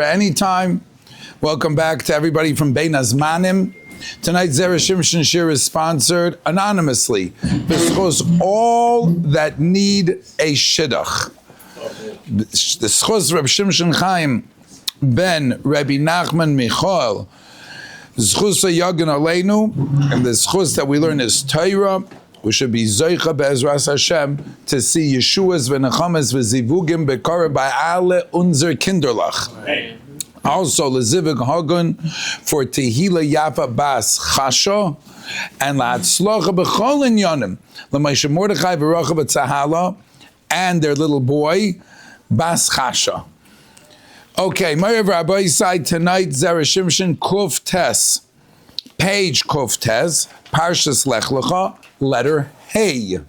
Anytime. Welcome back to everybody from Bein Hazmanim. Tonight, Zera Shimshon Shiur is sponsored anonymously. Because all that need a shidduch. The schos Rabbi Shimshon Chaim ben Rabbi Nachman Michal, schos Yagan Aleinu, and the schos that we learn is Torah. We should be Zoicha be'ezras Hashem to see Yeshua's v'nechamas v'zivugim bekara by alle unser Kinderlach. Also, lezivig hagun for tehila yafa bas chasha and la'atzlocha b'chol inyanim l'maisha Mordechai v'rocha b'tzahala and their little boy bas chasha. Okay, my Rabbi side tonight, Zera Shimshon Kuf Tes, page Kuf Tes, Parshas Lecha, letter Hey.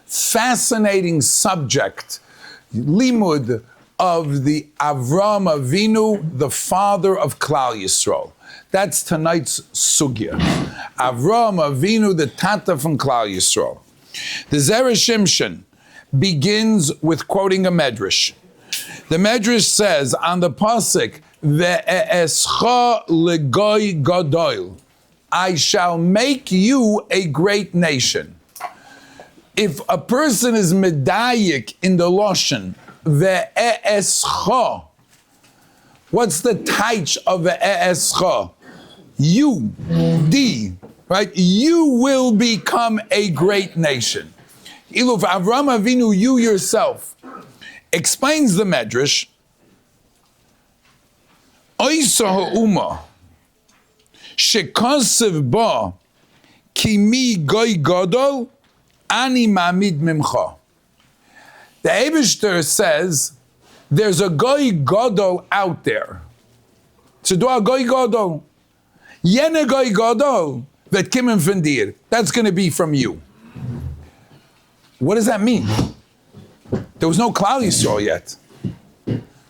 Fascinating subject, limud of the Avram Avinu, the father of Klal Yisrael. That's tonight's sugya. Avram Avinu, the tata from Klal Yisrael. The Zera Shimshon begins with quoting a medrash. The medrash says on the pasuk, "Ve'escha legoy gadol," I shall make you a great nation. If a person is medayik in the lashon, ve'escha, what's the taich of ve'escha? You, right? You will become a great nation. Iluf Avram Avinu, you yourself. Explains the medrash, Oisa ha'uma, shekasev ba, ki mi goy gadol, ani ma'amid mimcha. The Eibishter says, there's a goy gadol out there. So do a goy gadol. Yene goy gadol, vet kimem von dir. That's going to be from you. What does that mean? There was no Klal Yisrael yet.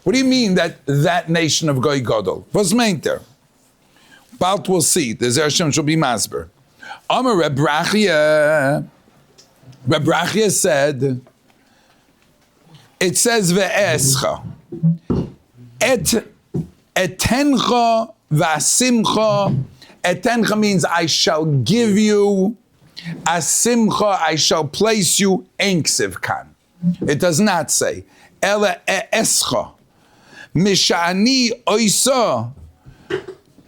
What do you mean that nation of Goy Gadol? What's meant there? Balt will see. The Zera Shimshon shall be masber. Amar Reb Brachia. Reb Brachia said, it says ve'escha. Etencha v'asimcha. Etencha means I shall give you. Asimcha, I shall place you. Enksiv kan. It does not say. Ela escha. Mishani oisa.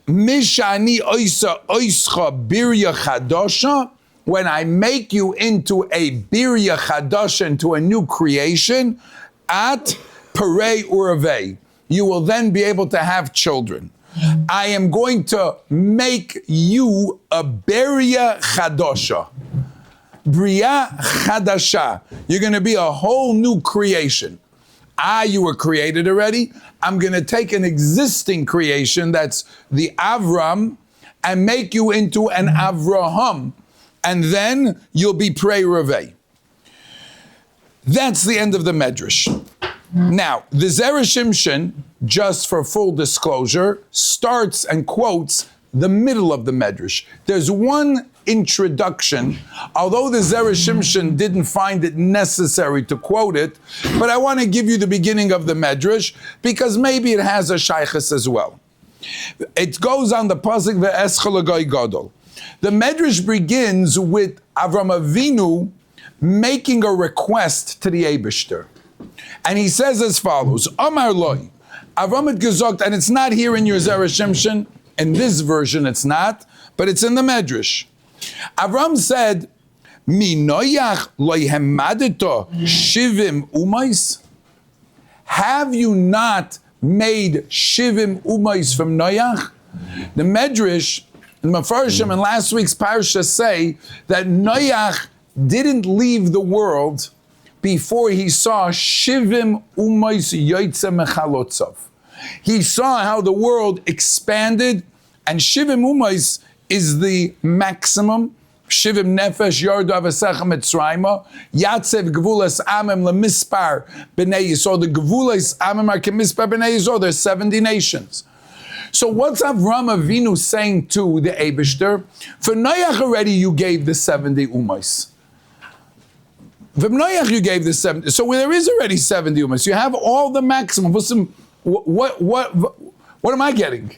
Mishani oisa oischa birya chadosha. When I make you into a birya chadosha, into a new creation, at perei urave, you will then be able to have children. I am going to make you a birya chadosha. Bria Chadasha. You're going to be a whole new creation. You were created already. I'm going to take an existing creation, that's the Avram, and make you into an Avraham. And then you'll be Prei Revei. That's the end of the medrash. Now, the Zera Shimshon, just for full disclosure, starts and quotes the middle of the medrash. There's one introduction, although the Zera Shimshon didn't find it necessary to quote it, but I want to give you the beginning of the medrash because maybe it has a shaykhis as well. It goes on the pasuk ve'escha legoy gadol. The medrash begins with Avram Avinu making a request to the Eibishter, and he says as follows: Amar loy, Avram had gesagt, and it's not here in your Zera Shimshon. In this version, it's not, but it's in the medrash. Avram said, Mi noyach loy hemadeto shivim umais? Have you not made shivim umais from Noyach? The medrash, and Mefarshim in last week's Parshas say that Noyach didn't leave the world before he saw shivim umais yoytze mechalotzav. He saw how the world expanded, and shivim umais is the maximum. Shivim nefesh yardu avasecha mitzrayma yatsev gevulas amim lemispar b'nei Yisrael. The gevulas amim are kemispar b'nei Yisrael. There's 70 nations. So what's Avram Avinu saying to the Eibishter? For Noach already you gave the 70 umais. For Noach you gave the 70. So there is already 70 umais. You have all the maximum. What am I getting?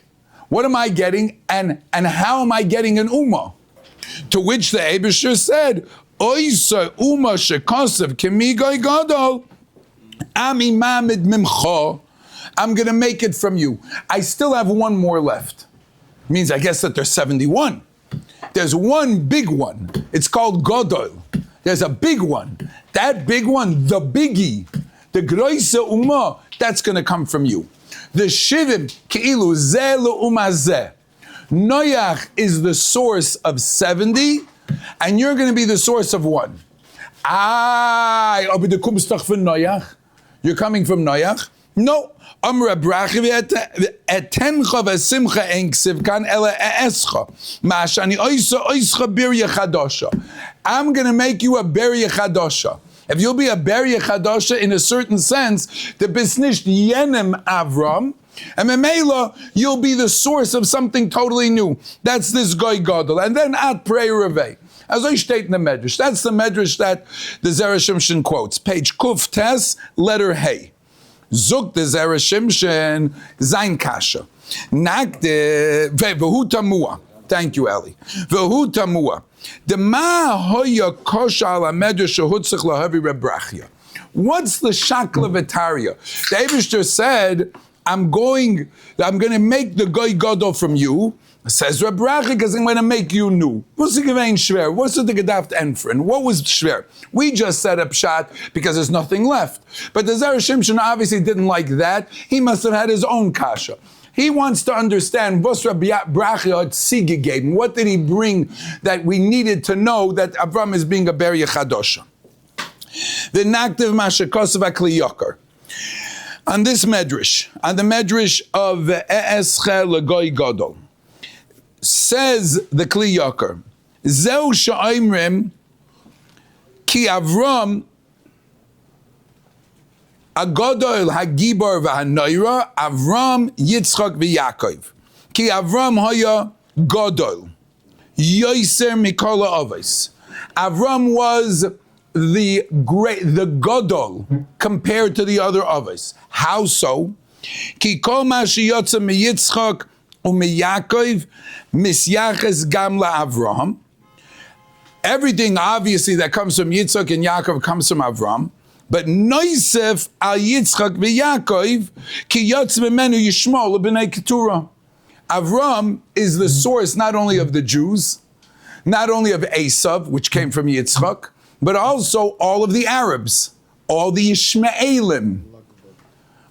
What am I getting, and how am I getting an ummah? To which the Eibusher said, Oisa ummah shekasav kemi goy gadol, ami mamid mimcha. I'm going to make it from you. I still have one more left. Means I guess that there's 71. There's one big one. It's called Godol. There's a big one. That big one, the biggie, the Groise Ummah, that's going to come from you. The Shivim, Ke'ilu, Zeh L'Ummah Zeh. Noach is the source of 70, and you're going to be the source of 1. Aber du kommst doch von Noach. You're coming from Noach? No. Amra brachi etencha v'simcha ein ksiv kan ela escha. Mashani oischa birya chadosha. I'm going to make you a birya chadosha. If you'll be a birya chadosha in a certain sense, the bisnisht yenem Avram, and memela, you'll be the source of something totally new. That's this goy gadol. And then at prayer revei. As I state in the medrash, that's the medrash that the Zera Shimshon quotes. Page Kuf Tes, letter Hey. Zuk de Zera Shimshon, Zain Kasha. Nakde, Vehu Tamua. Thank you, Eli. Vehu Tamua. De ma hoya kosha ala medrash shehutzich lahavi rebrachia. What's the shakla v'tarya? The Eibusher said, I'm going to make the goy gadol from you. Says Rabbi, because I'm going to make you new. What's the gevein shver? What's the gedaft enfren? What was shver? We just set up shot because there's nothing left. But the Zera Shimshon obviously didn't like that. He must have had his own kasha. He wants to understand what did he bring that we needed to know that Avram is being a Berger Chadosha. The Naktiv Mashakosov Akli Yokar. On this medrash, on the medrash of E'escher L'Goy Gadol, says the Kli Yokar, Zeu Sha'imrim Ki Avram Agadol Hagibor V'Hanoira Avram Yitzchak V'Yakov Ki Avram Haya Gadol Yoiser Mikola Avos. Avram was the Gadol compared to the other Avos. How so? Ki Kol Ma Sheyotza MiYitzchak U'Miyakov Misyaches Gam LaAvraham. Everything obviously that comes from Yitzchak and Yaakov comes from Avram. But Noisef al Yitzchak v'Yaakov ki yotz b'menu Yishmol b'nei Keturah. Avram is the source not only of the Jews, not only of Esav, which came from Yitzchak, but also all of the Arabs, all the Ishmaelim,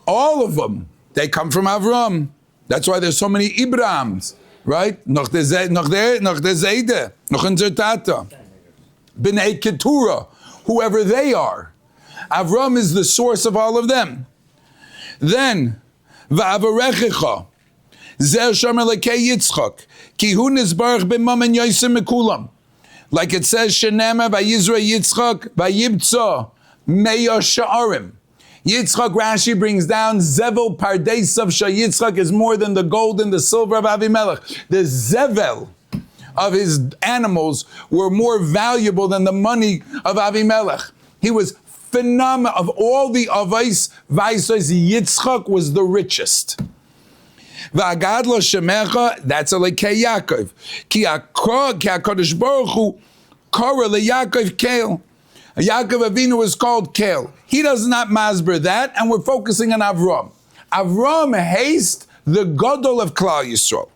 all of them. They come from Avram. That's why there's so many Ibrahams, right? Noch der Zeide, noch unser Tata. B'nei Keturah, whoever they are. Avram is the source of all of them. Then, va'avarechecha, zer shomer lekei Yitzchak, ki hu nizbarach b'mamen yoysim mekulam. Like it says, Shenema va'yizra Yitzchak va'yibtza meya sha'arim. Yitzchak, Rashi brings down, Zevel Pardesav Yitzchak is more than the gold and the silver of Avimelech. The Zevel of his animals were more valuable than the money of Avimelech. He was phenomenal. Of all the Avos, Yitzchak was the richest. V'agadlo shemecha, that's a lekei Yaakov. Ki HaKadosh Baruch Hu kara leYaakov Kel. Yaakov Avinu was called Kel. He does not masber that, and we're focusing on Avram. Avram haste the Gadol of Klal Yisrael.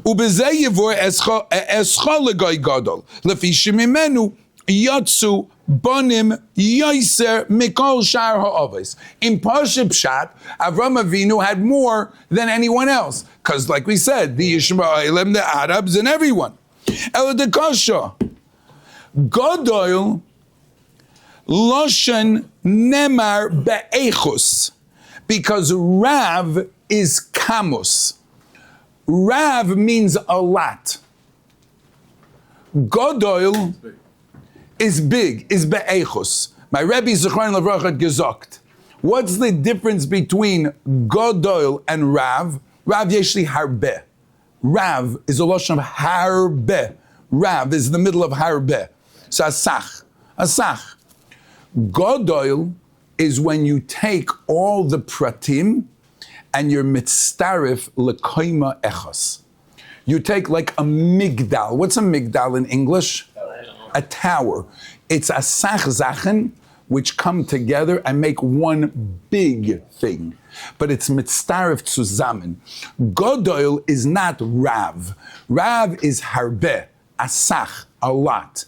Ubezeh yivor escha legoy Gadol. Lefi shemimenu yotzu Bunim yoiser mikol shar ha'avos. In Parshas, Avram Avinu had more than anyone else, because, like we said, the Yishmaelim, the Arabs, and everyone. Ela de kasha Gadol Loshen Nemar Be'echus, because Rav is Kamus. Rav means a lot. Gadol is big, is Be'echus. My Rebbe Zechron Levracha had gesagt. What's the difference between Gadol and Rav? Rav Yeshli Harbe. Rav is a Loshen of Harbe. Rav is the middle of Harbe. So Asach. Asach. Gadol is when you take all the pratim and you're mitztarif lekoima echos. You take like a migdal. What's a migdal in English? A tower. It's a sach zachen, which come together and make one big thing. But it's mitztarif zusammen. Godol is not Rav. Rav is harbe, asach, a lot.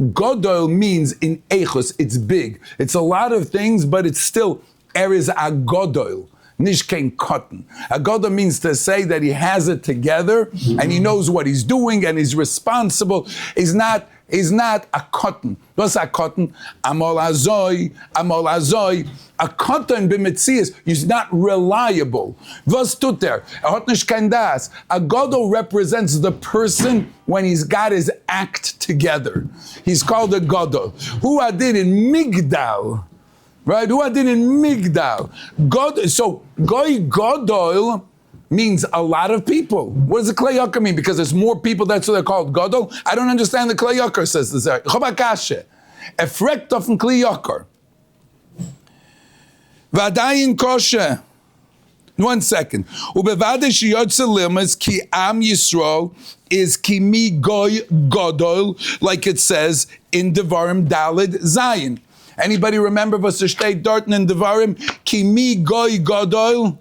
Godol means in echos, it's big. It's a lot of things, but it's still eres a godol. Nishkein cotton. Agoda means to say that he has it together and he knows what he's doing and he's responsible. He's not a cotton. What's a cotton? Amol azoi. A cotton b'metzias is not reliable. Was tut there? Hot nish kein das. Agoda represents the person when he's got his act together. He's called a godo. Who I did in Migdal. Right? Who I did in Migdal. God, so Goy Godol means a lot of people. What does the Klei Yakar mean? Because there's more people, that's what they're called. Godol? I don't understand the Klei Yakar, says the Zera. Chobakashe. Efrekt of Klei Yakar. Vadayin koshe. 1 second. Ubevade sheyotze lilmas ki am Yisrael is ki mi goy godol, like it says in Devarim Daled Zayin. Anybody remember was the state Darton in Devarim? Ki mi goy godol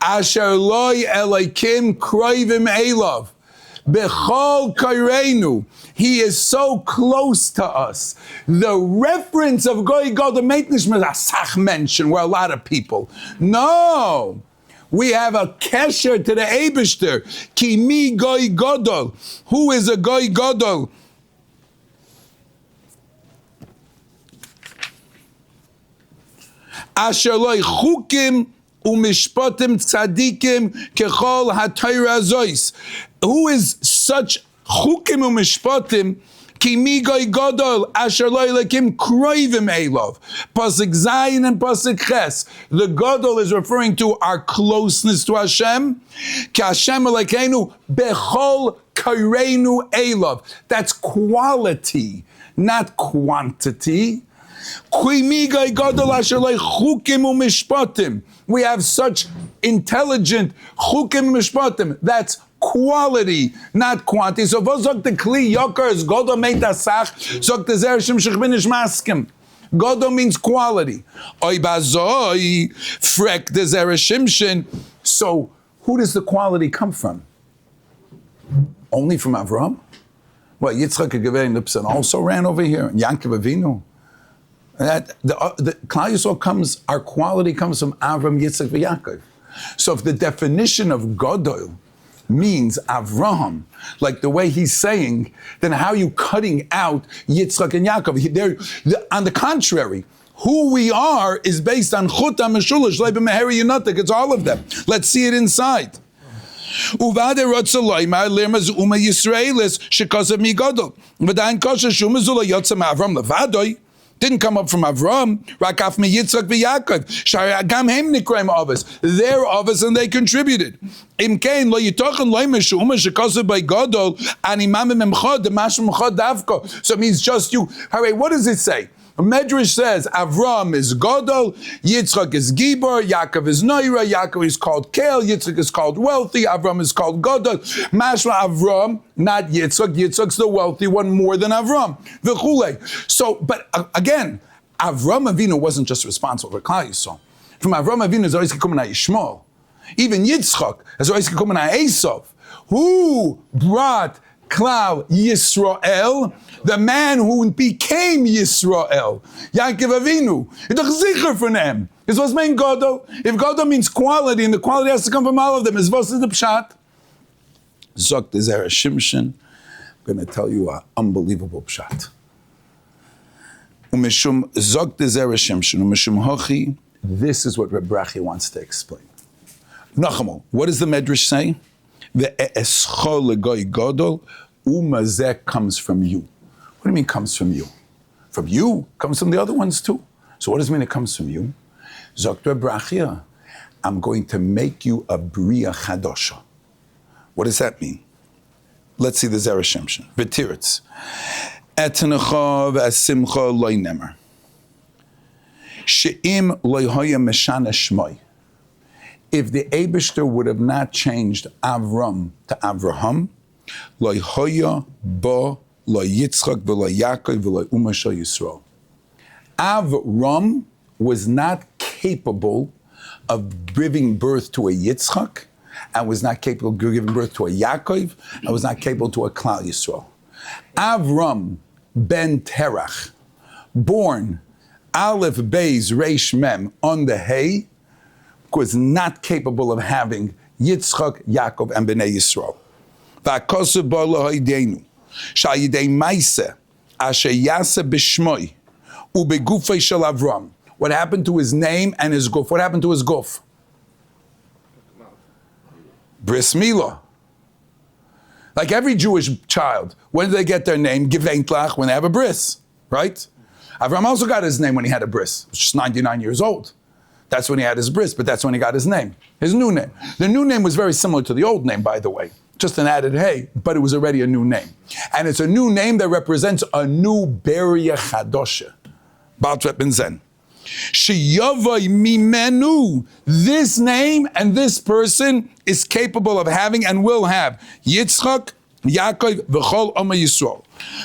asher loy elokim kroivim elav bechol kairenu. He is so close to us. The reference of goy godol meitnishmas asach mention where a lot of people. No. We have a kesher to the Eibishter. Ki mi goy godol. Who is a goy godol? Asher loy chukim umishpatim tzadikim kechol haTorah zois. Who is such chukim umishpatim ki mi goy godol asher loy lekim kroivim elov. Pasuk Zayin and Pasuk Ches. The godol is referring to our closeness to Hashem. Ki Hashem Elokeinu bechol kairenu elov. That's quality, not quantity. We have such intelligent chukim mishpatim. That's quality, not quantity. So what zok the kli yoker is godo meitasach, zok the Zera Shimshon binish maskim. Godo means quality. Oy bazoi frek the Zera Shimshon. So who does the quality come from? Only from Avram? Well, Yitzchak Gevein also ran over here, and Yankov Avinu. That the Klal Yisrael comes, our quality comes from Avram, Yitzchak, and Yaakov. So if the definition of Godol means Avraham, like the way he's saying, then how are you cutting out Yitzchak and Yaakov? On the contrary, who we are is based on Chuta Meshulish, Leib Meheri Yunatik. It's all of them. Let's see it inside. Uvade Rotzaloimar Lirmaz Uma Yisraelis Shekasav Mi Godol. V'dain Kosher Shumazula Yotzam Avram Levadoi. Didn't come up from Avram, Rakaf mi Yitzchak v'Yaakov. Gam hem nikraim avos. They're avos and they contributed. Im kein lo yitochen lo meshuma shekasav by Godol ani mamim emchad demashim emchad davko. So it means just you. Hooray! What does it say? Medrash says Avram is Godol, Yitzchak is Gibor, Yaakov is Noira, Yaakov is called Kel, Yitzchak is called wealthy, Avram is called Godol. Mashma Avram, not Yitzchak. Yitzchak's the wealthy one more than Avram. V'chulei. So, but again, Avram Avinu wasn't just responsible for Klal Yisrael. From Avram Avinu is always coming out Yishmael. Even Yitzchak is always coming out Esav. Who brought Klal Yisrael? The man who became Yisrael, Yaakov Avinu. It's a zicher for them. It's what's mean Godo. If Godo means quality, and the quality has to come from all of them, is what's the pshat? Zok the Zera Shimshon. I'm going to tell you an unbelievable pshat. Umeshum Zok the Zera Shimshon. Umeshum Hochi. This is what Rabbi wants to explain. Nachamo, what does the Medrash say? The eschol legoy Godol umazek comes from you. What do you mean comes from you? From you? Comes from the other ones too. So what does it mean it comes from you? Zokter Brachia, I'm going to make you a Bria Chadosha. What does that mean? Let's see the Zera Shimshon. V'tiritz. Etnecha v'asimcha loy nemer. She'im loy hoya meshana shmoy. if the Eibishter would have not changed Avram to Avraham, lo hoya bo lo Yitzchak v'lo Yaakov v'lo Uma shel Yisrael. Avram was not capable of giving birth to a Yitzchak, and was not capable of giving birth to a Yaakov, and was not capable to a Klal Yisrael. Avram ben Terach, born Aleph Beis Reish Mem on the Hay, was not capable of having Yitzchak, Yaakov, and Bnei Yisrael. V'akosu bo lohoidenu, sha'yidei maise, asher yase b'shmoi, ubegufei shel Avram. What happened to his name and his guf? What happened to his guf? Bris Milah. Like every Jewish child, when do they get their name? Geventlach, when they have a bris, right? Avram also got his name when he had a bris. He was just 99 years old. That's when he had his bris, but that's when he got his name, his new name. The new name was very similar to the old name, by the way. Just an added hey, but it was already a new name. And it's a new name that represents a new Beria Chadosha. Baltret ben Zen. Sheyavai mimenu, this name and this person is capable of having and will have Yitzchak, Yaakov, v'chol Oma Yisrael.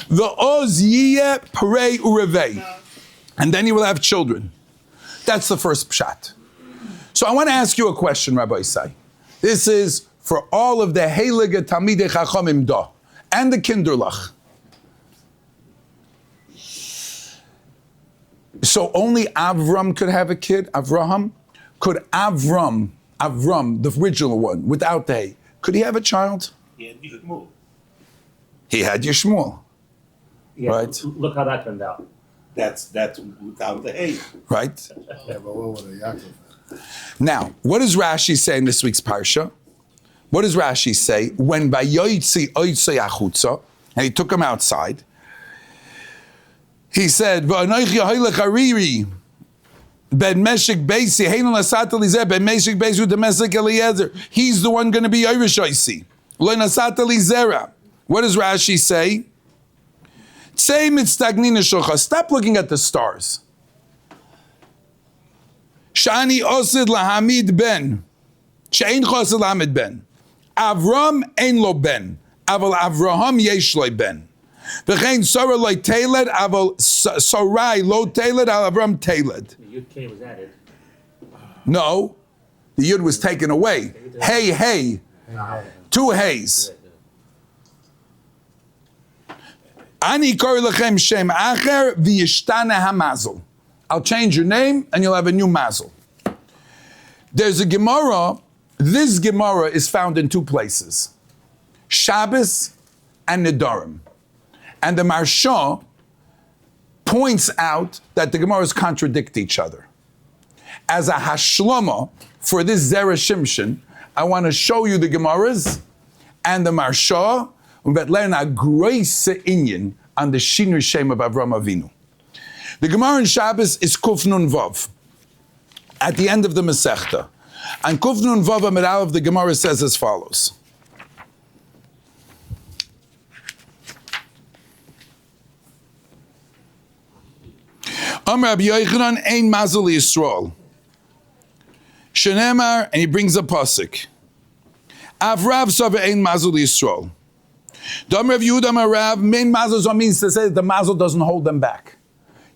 V'oz yiyeh perei urevei. And then he will have children. That's the first pshat. So I want to ask you a question, Rabbi Isai. This is for all of the Heilige Talmidei Chachamim da and the Kinderlach. So only Avram could have a kid, Avraham? Could Avram, the original one, without the hay, could he have a child? He had Yishmael. He had Yishmael. Yeah, Right. Look how that turned out. That's without the hay. Right? Yeah, but what would a Yaakov have? Now, what does Rashi say in this week's Parsha? What does Rashi say? When Vayoytzi Oitzei Achutza, and he took him outside, he said, "V'anoichi haylech hariri ben meshik beisi heinu nasata lizeh ben meshik beisi u'demesek Eliezer." He's the one going to be Irish Oisi. Lo nasata lizera. What does Rashi say? Tzei mitztagnina shocha. Stop looking at the stars. Shani osid lahamid ben. She'ein chosid lahamid ben. Avram ein lo ben. Aval Avraham yesh lo ben. V'chein Sarah lo teiled, aval Sarai lo teiled, al Avram teiled. The Yud K was added. No, the Yud was taken away. Hey. Two hays. Ani kori lechem shem acher v'yishtana hamazel. I'll change your name and you'll have a new mazel. There's a Gemara. This Gemara is found in two places. Shabbos and Nedarim. And the Marsha points out that the Gemaras contradict each other. As a hashlama for this Zera Shimshon, I want to show you the Gemaras and the Marsha, but learn a grace inyan on the Shinur Shem of Avram Avinu. The Gemara in Shabbos is Kuf Nun Vav, at the end of the Masechta. And Kuf Nun Vav Amid Aleph, the Gemara says as follows. Amar Rabbi Yochanan ein mazel Yisrael. Shenemar, and he brings a pasuk. Avrav sava ein mazel Yisrael. Dam Rav Yehuda Amar Rav, main mazel means to say that the mazel doesn't hold them back.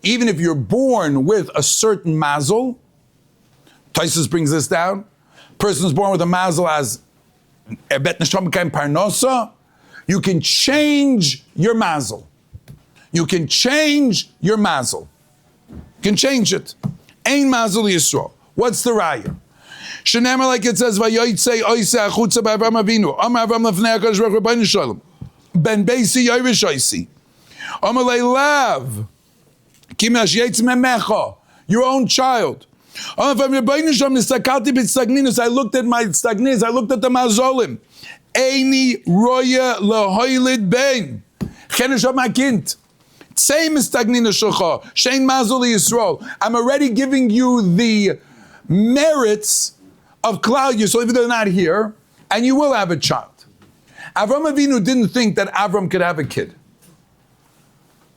Even if you're born with a certain mazel, Taisus brings this down. Person is born with a mazel as bet neshama kaim parnosa. You can change your mazel. You can change your mazel. You can change it. Ein mazel Yisrael. What's the raya? Shenemar, like it says, Vayoytzei oisei achutza b'Avram Avinu. Amar Avram lefnei HaKadosh Baruch Hu B'nai Shalom. Ben beisi Irish oisi. Amar leilav. Kimash yetz memecha. Your own child. I looked at my stagninis. I looked at the mazolim. Eini roya lehoylid ben. Chenesh my kind. Same as stagnina shulcha. Shein mazol Yisrael. I'm already giving you the merits of Klal Yisrael, even though they're not here, and you will have a child. Avram Avinu didn't think that Avram could have a kid.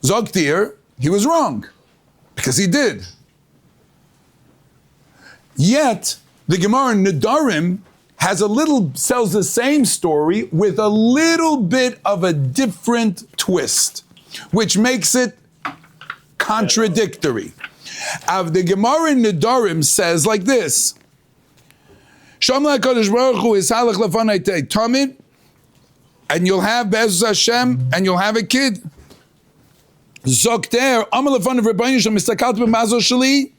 Zogtir, he was wrong, because he did. Yet, The Gemara in Nedarim tells the same story with a little bit of a different twist, which makes it contradictory. The Gemara in Nedarim says like this: Shamla HaKadosh Baruch Hu is halach lefanai tamid, and you'll have Be'ezus Hashem, and you'll have a kid. Zokter Amal lefanai Rabbi Shem mistakalt b'mazal sheli.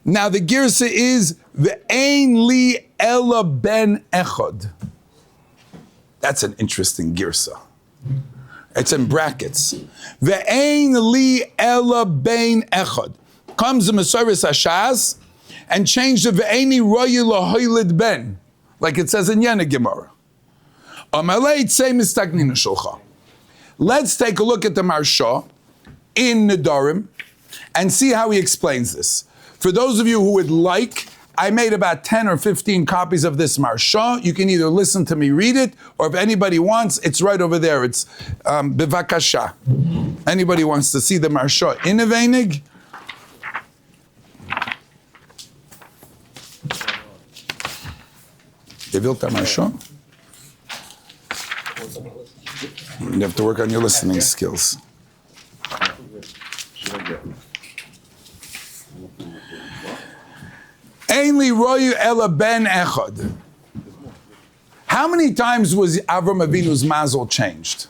Now the girsa is ve'ein li ela ben echad. That's an interesting girsa. It's in brackets. Ve'ein li ela ben echad. Comes the Mesoris Hashas and change the ve'eini royi lahoylid ben, like it says in Yena Gemara. Amalei tzei mistagnina shulcha. Let's take a look at the Marsha in Nedarim and see how he explains this. For those of you who would like, I made about 10 or 15 copies of this Marsha. You can either listen to me read it, or if anybody wants, it's right over there. It's Bivakasha. Anybody wants to see the Marsha in a Veinig? You built that Marsha? You have to work on your listening skills. Ainli royu ela ben echad. How many times was Avram Avinu's mazel changed?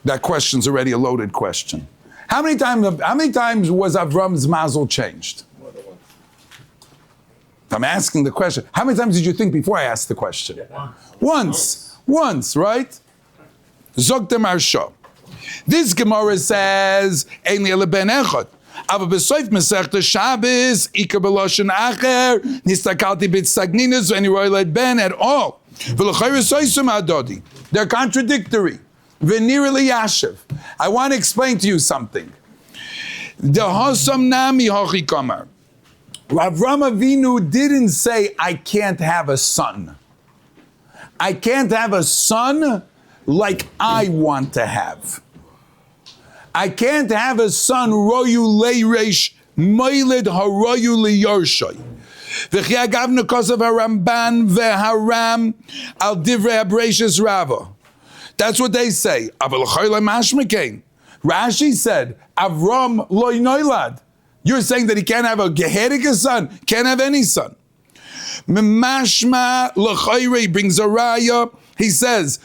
That question's already a loaded question. How many times was Avram's mazel changed? I'm asking the question. How many times did you think before I asked the question? Once, right? Zog de Marsha. This Gemara says, Ein li ben echad. Aber besoif mesechta Shabbos, ikar b'loshen acher, nistakalti b'tzagninus, and roiled ben at all. V'l'chayr soisum adodi. They're contradictory. V'nir liyashiv. I want to explain to you something. The hosam nami hochi kamar. Avram Avinu didn't say, I can't have a son. I can't have a son like I want to have. I can't have a son, royu leiresh, moiled haroyu liyorshay. V'chi agav nekosav haramban veharam al divrei habreshis rava. That's what they say. Aval chayla mashmikein. Rashi said, Avram loy noilad. You're saying that he can't have a geherik son, can't have any son. Mashma l'chayre brings a raya. He says,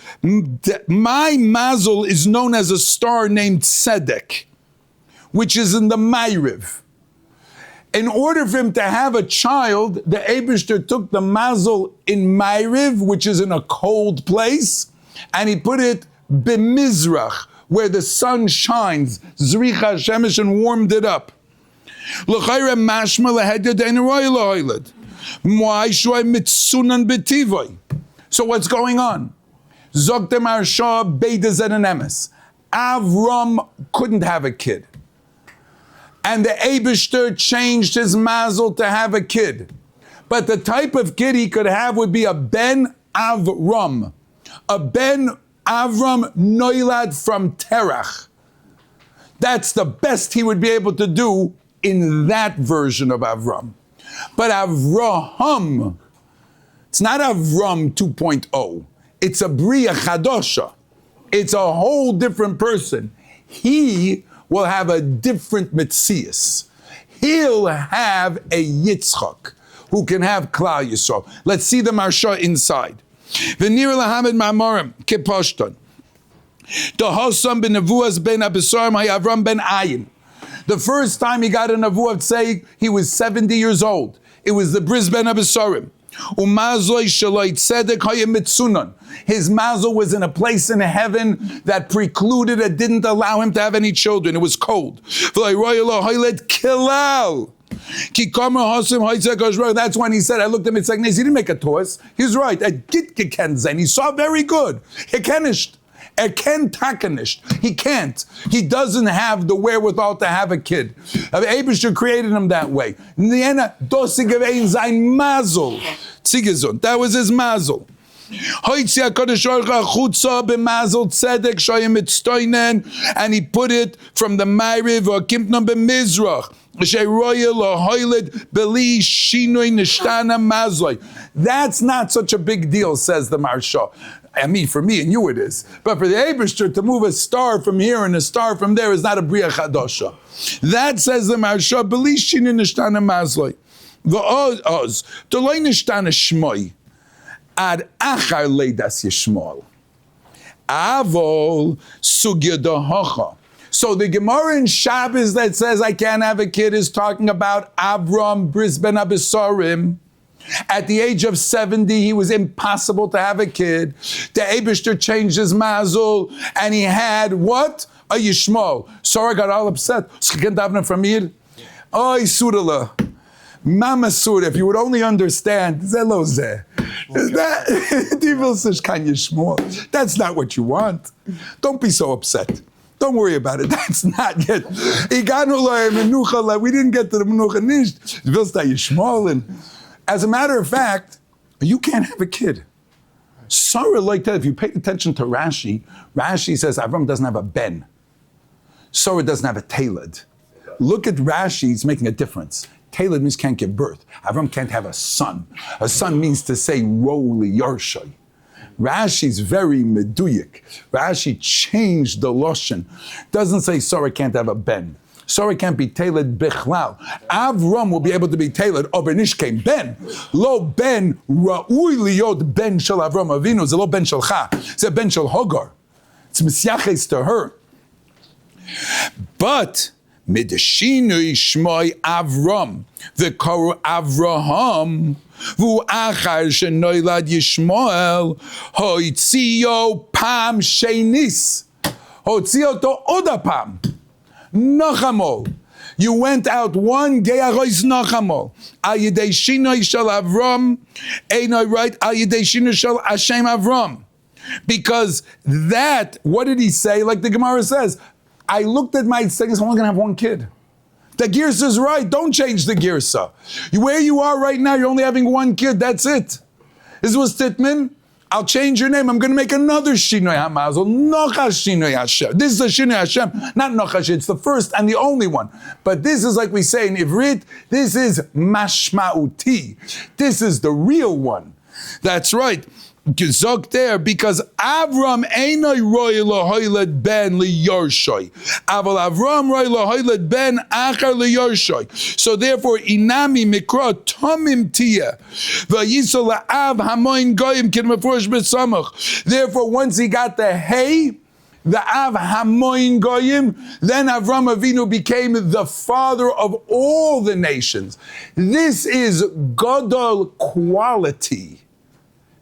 my mazel is known as a star named Tzedek, which is in the Ma'ariv. In order for him to have a child, the Eibishter took the mazel in Ma'ariv, which is in a cold place, and he put it b'mizrach, where the sun shines, zricha shemesh, and warmed it up. L'chayre mashma l'hedya de'en roy l'hoyled. Mwai shoy mitsunan b'tivoy. So what's going on? Zog de Marsha beidaz and an emes. Avram couldn't have a kid. And the Eibishter changed his mazel to have a kid. But the type of kid he could have would be a Ben Avram. A Ben Avram noilad from Terach. That's the best he would be able to do in that version of Avram. But Avraham, it's not Avram 2.0. It's a Bria Chadosha. It's a whole different person. He will have a different Metzias. He'll have a Yitzchak who can have Klal Yisrael. Let's see the Marsha inside. V'nir lahamed ma'amorim kepashton. The Hossam ben Nevuas ben Abisarim hay Avram ben Ayin. The first time he got a Nevuah saying he was 70 years old. It was the Bris ben Abisarim. His mazel was in a place in heaven that precluded and didn't allow him to have any children. It was cold. That's when he said, I looked at him, it's like, he didn't make a toss. He's right. He saw very good. He can't. He doesn't have the wherewithal to have a kid. Abishur created him that way. That was his mazel. And he put it from the Ma'ariv or Kimpnam b'Mizrach. That's not such a big deal, says the Maharsha. I mean, for me and you it is. But for the Eibishter to move a star from here and a star from there is not a Bria Chadosha. That, says the Maharsha, Beli Shinu Nishtana Mazloi. V'oz, Doloi Nishtana Shmoi, Ad Achar Leidas Yishmol. Avol Sugya Dohocha. So the Gemara in Shabbos that says I can't have a kid is talking about Avram Brisben Abisarim. At the age of 70, he was impossible to have a kid. The Eibishter changed his mazul, and he had what? A Yishmol. Sarah got all upset. Oh, Surala. Mama Surah, if you would only understand, Zelo Zeh. That's not what you want. Don't be so upset. Don't worry about it. That's not yet. We didn't get to the menucha nish. As a matter of fact, you can't have a kid. Sarah like that. If you pay attention to Rashi, Rashi says Avram doesn't have a ben. Sarah doesn't have a taled. Look at Rashi, he's making a difference. Taled means can't give birth. Avram can't have a son. A son means to say roli yarshai. Rashi's very meduyik. Rashi changed the loshen. Doesn't say Sarah can't have a ben. Sarah can't be tailored bichlal. Avram will be able to be tailored. Obenish came ben. Lo ben ra'ui liyod ben shel Avram Avinu. It's a lo ben shelcha. It's a ben shel Hagar. It's misyaches to her. But midashinui shmoi Avram v'koru Avraham v'u achar shenoilad Yishmael hoitzio pam shenis hoitzio to oda pam. Nachamol. You went out one geyarois nachamol. Al yedei shinoi shel Avram, einoi right. Al yedei shinoi shel Hashem Avram. Because that, what did he say? Like the Gemara says, I looked at my things. I'm only going to have one kid. The girsa is right. Don't change the girsa. Where you are right now, you're only having one kid. That's it. This was Titman. I'll change your name. I'm going to make another Shinoi HaMazel, Nochash Shinoi Hashem. This is a Shinoi Hashem, not Nochash. It's the first and the only one. But this is like we say in Ivrit, this is Mashma'uti. This is the real one. That's right. Gezok there, because Avram einoi roi lahoyled ben liyorshoy. Aval Avram roi lahoyled ben achar liyorshoy. So therefore, inami mikra tomim tia. Vayisol la'av hamoin goyim kin mefrosh b'samach. Therefore, once he got the hay, the Av Hamoin Goyim, then Avram Avinu became the father of all the nations. This is Gadol quality,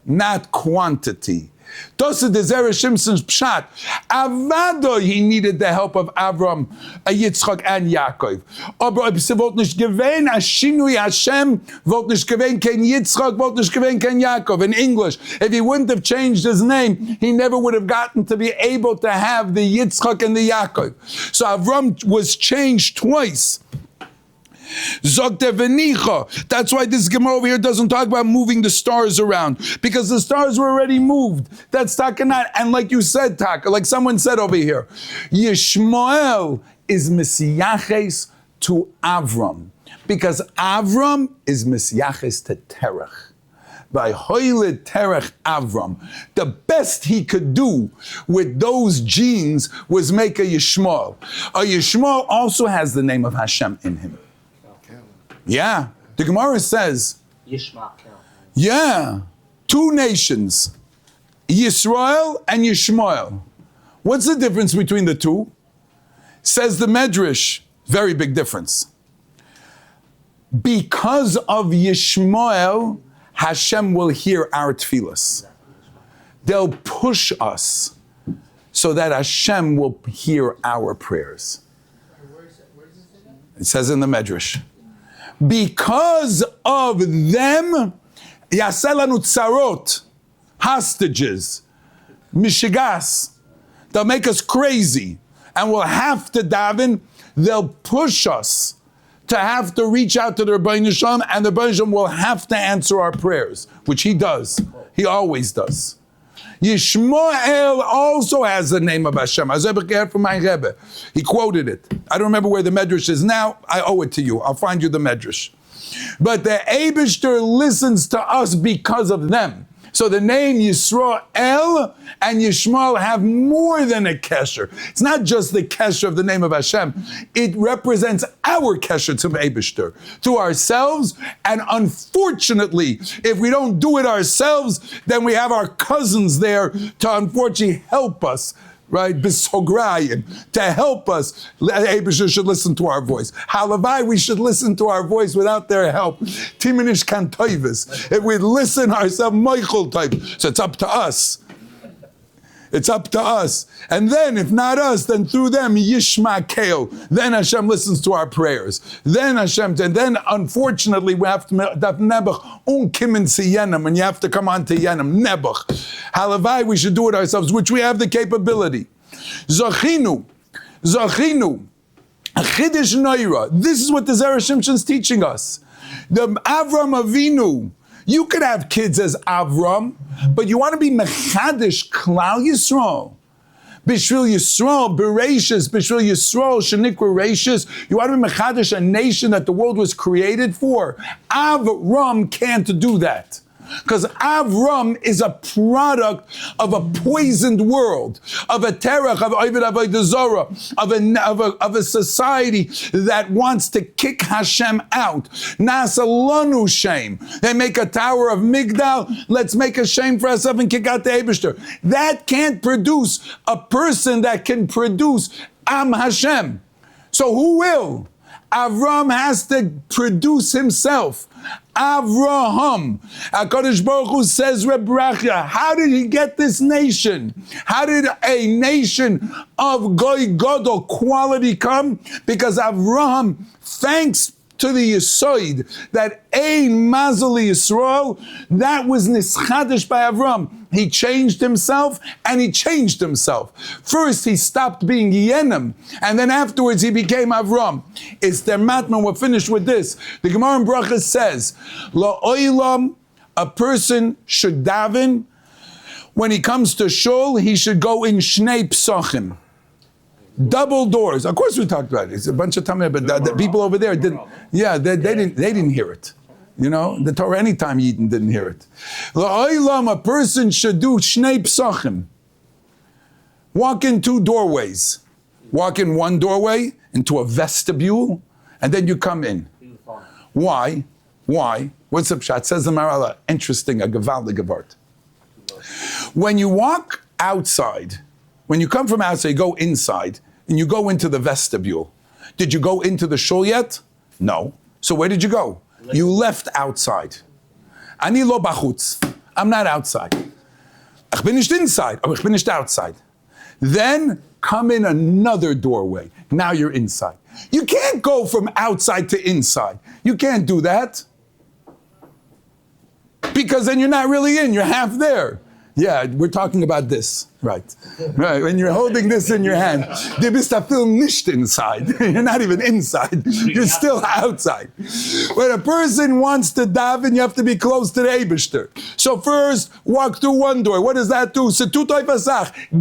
not quantity. Tosa de Zera Shimshon's pshat. Avado, he needed the help of Avram, Yitzchak, and Yaakov. Aber ob sie wollt nicht gewähn, a Shinui Hashem, wollt nicht gewähn kein Yitzchak, wollt nicht gewähn kein Yaakov. In English, if he wouldn't have changed his name, he never would have gotten to be able to have the Yitzchak and the Yaakov. So Avram was changed twice. That's why this Gemara over here doesn't talk about moving the stars around, because the stars were already moved. That's Takanat. And like you said, Taka, like someone said over here, Yishmael is Mesiaches to Avram, because Avram is Mesiaches to Terach. By Hoyled Terach Avram, the best he could do with those genes was make a Yishmael. A Yishmael also has the name of Hashem in him. Yeah, the Gemara says, Yishma. yeah, two nations, Yisrael and Yishmael. What's the difference between the two? Says the Medrash, very big difference. Because of Yishmael, Hashem will hear our tefillas. They'll push us so that Hashem will hear our prayers. It says in the Medrash. Because of them, Yaselanu Tzarot, hostages, Mishigas, they'll make us crazy, and we'll have to daven. They'll push us to have to reach out to the Rabbi Shalom, and the Rabbi Shalom will have to answer our prayers, which he does. He always does. Yishmael also has the name of Hashem. From my Rebbe. He quoted it. I don't remember where the medrash is now. I owe it to you. I'll find you the medrash. But the Eibishter listens to us because of them. So the name Yisrael and Yishmael have more than a kesher. It's not just the kesher of the name of Hashem. It represents our kesher to Eibishter, to ourselves. And unfortunately, if we don't do it ourselves, then we have our cousins there to unfortunately help us. Right, Bisograyin, to help us. Eibishter should listen to our voice. Halavai, we should listen to our voice without their help. Timinish kantoivis. If we listen ourselves, Michael type. So it's up to us. It's up to us. And then, if not us, then through them, Yishma Keo. Then Hashem listens to our prayers. Then Hashem, and then unfortunately, we have to, Nebuch, Kimin Siyenim, and you have to come on to Yenim, Nebuch. Halavai, we should do it ourselves, which we have the capability. Zachinu, Chiddush Noira. This is what the Zera Shimshon is teaching us. The Avram Avinu, you could have kids as Avram, but you want to be Mechadish Klal Yisrael. Bishvil Yisrael, Bereshis, Bishvil Yisrael, Shenikra Rashis. You want to be Mechadish, a nation that the world was created for. Avram can't do that. Because Avram is a product of a poisoned world, of a terach, of Ovid Avodah Zorah, of a society that wants to kick Hashem out. Nasa lanu shame. They make a tower of Migdal. Let's make a shame for ourselves and kick out the Eibishter. That can't produce a person that can produce Am Hashem. So who will? Avram has to produce himself. Avraham. HaKadosh Baruch Hu says, Reb Rachya, how did he get this nation? How did a nation of Goy Godol quality come? Because Avraham, thanks to the Yisoid, that Ein Mazel Yisrael, that was Nischadish by Avram. He changed himself, and he changed himself. First, he stopped being Yenim, and then afterwards he became Avram. It's their matman. We're finished with this. The Gemara in Parshas says, La'olam, a person should daven. When he comes to Shul, he should go in Shnei Psachim. Double doors. Of course, we talked about it. It's a bunch of time, but the people over there didn't. Yeah, they didn't hear it. You know, the Torah anytime Yidden didn't hear it. La'olam, a person should do Shnei Psachim. Walk in two doorways. Walk in one doorway into a vestibule, and then you come in. Why? What's the pshat? Says the Marala. Interesting, a gevaldig gevart. When you walk outside, when you come from outside, you go inside, and you go into the vestibule. Did you go into the shul yet? No. So where did you go? You left outside. Ani lo bachutz. I'm not outside. Ich bin nicht inside, aber ich bin nicht outside. Then come in another doorway. Now you're inside. You can't go from outside to inside. You can't do that. Because then you're not really in, you're half there. Yeah, we're talking about this. Right. When you're holding this in your hand, du bist still nicht inside. You're not even inside. You're still outside. When a person wants to daven, you have to be close to the Eibishter. So first, walk through one door. What does that do?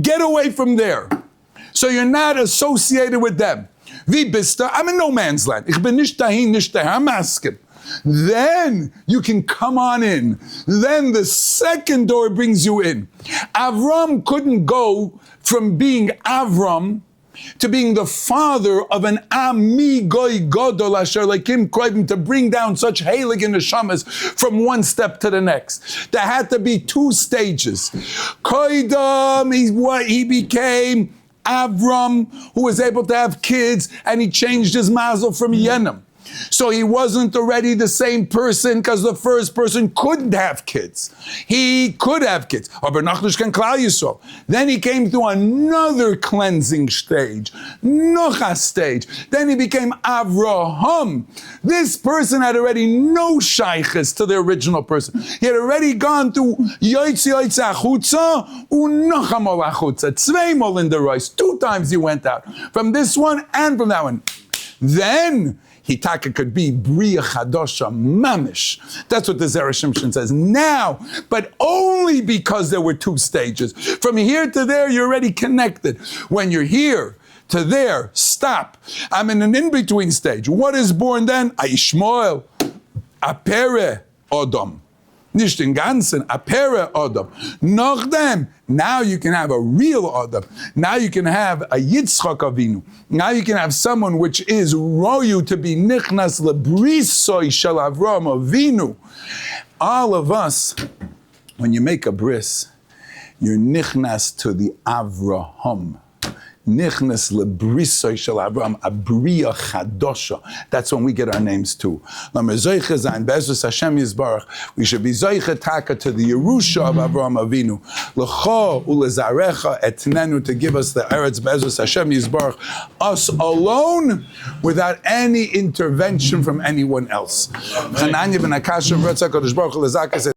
Get away from there. So you're not associated with them. Wie bist du? I'm in no man's land. Ich bin nicht dahin, nicht daher. I'm asking. Then you can come on in. Then the second door brings you in. Avram couldn't go from being Avram to being the father of an Ami Goy Godol Asher Lekim Kroivim, to bring down such heilig in the Shamas from one step to the next. There had to be two stages. Koidam, he became Avram, who was able to have kids, and he changed his mazel from Yenim. So he wasn't already the same person because the first person couldn't have kids. He could have kids. Then he came to another cleansing stage, Nocha stage. Then he became Avraham. This person had already no shaykhs to the original person. He had already gone through Yoitzi Achutza, Unochamol Achutza, Zweimol in the rice. 2 times he went out, from this one and from that one. Then Hitaka could be Bria Chadosha Mamish. That's what the Zera Shimshon says. Now, but only because there were two stages. From here to there, you're already connected. When you're here to there, stop. I'm in an in-between stage. What is born then? Aishmoel, Apere, Odom. Nicht in Ganzen, Apere Odom. Noch dem, now you can have a real Odom. Now you can have a Yitzchak Avinu. Now you can have someone which is royu to be nichnas lebrisoi shel Avram Avinu. All of us, when you make a bris, you're nichnas to the Avraham. Nichnas lebrisoy shel Avram, a bria chadosha. That's when we get our names too. We should be zoiche taka to the Yerusha of Avram Avinu. Lecha ulezarecha etnenu, to give us the Eretz Be'ezus Hashem Yisbarach, us alone, without any intervention from anyone else.